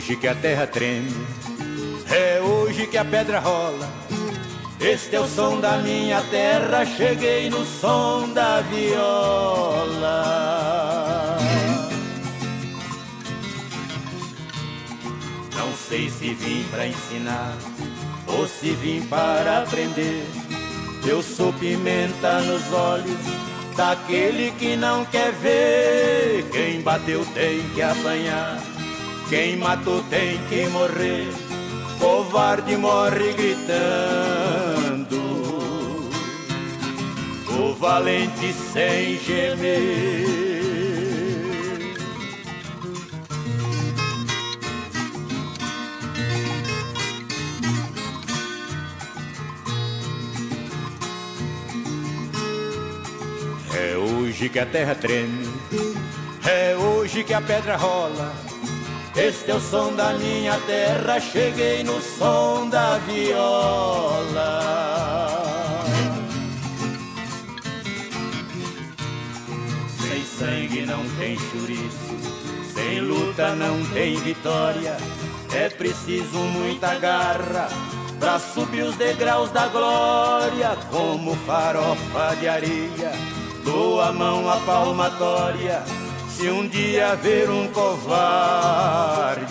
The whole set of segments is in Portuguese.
hoje que a terra treme, é hoje que a pedra rola. Este é o som da minha terra, cheguei no som da viola. Não sei se vim pra ensinar ou se vim para aprender. Eu sou pimenta nos olhos daquele que não quer ver. Quem bateu tem que apanhar, quem matou tem que morrer. Covarde morre gritando, o valente sem gemer. É hoje que a terra treme, é hoje que a pedra rola. Este é o som da minha terra, cheguei no som da viola. Sem sangue não tem chouriço, sem luta não tem vitória. É preciso muita garra pra subir os degraus da glória. Como farofa de areia, dou a mão à palmatória. Se um dia ver um covarde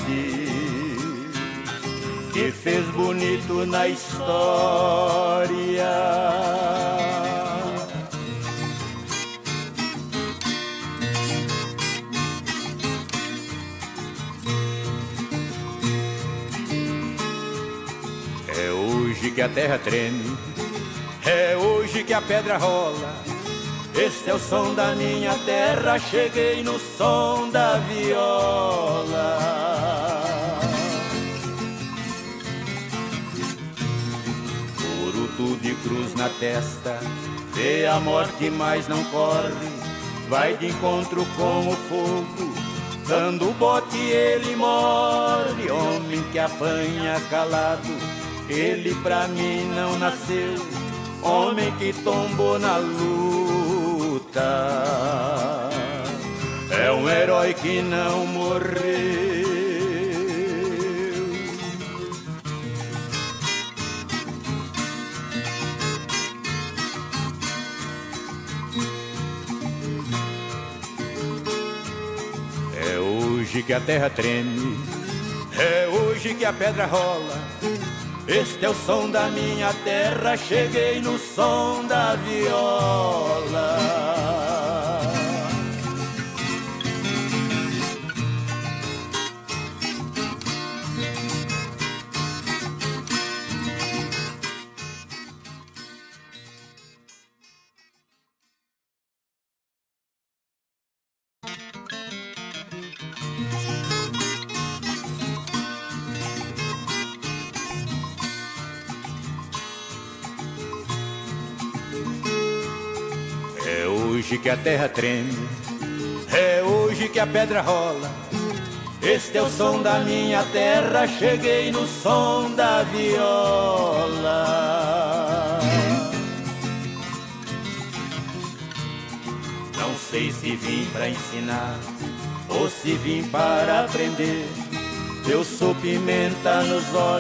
que fez bonito na história, é hoje que a terra treme, é hoje que a pedra rola. Este é o som da minha terra, cheguei no som da viola. Curuto de cruz na testa, vê a morte mas não corre. Vai de encontro com o fogo, dando o bote ele morre. Homem que apanha calado, ele pra mim não nasceu. Homem que tombou na luta, é um herói que não morreu. É hoje que a terra treme, é hoje que a pedra rola. Este é o som da minha terra, cheguei no som da viola. É hoje que a terra treme, é hoje que a pedra rola. Este é o som da minha terra, cheguei no som da viola. Não sei se vim pra ensinar ou se vim para aprender. Eu sou pimenta nos olhos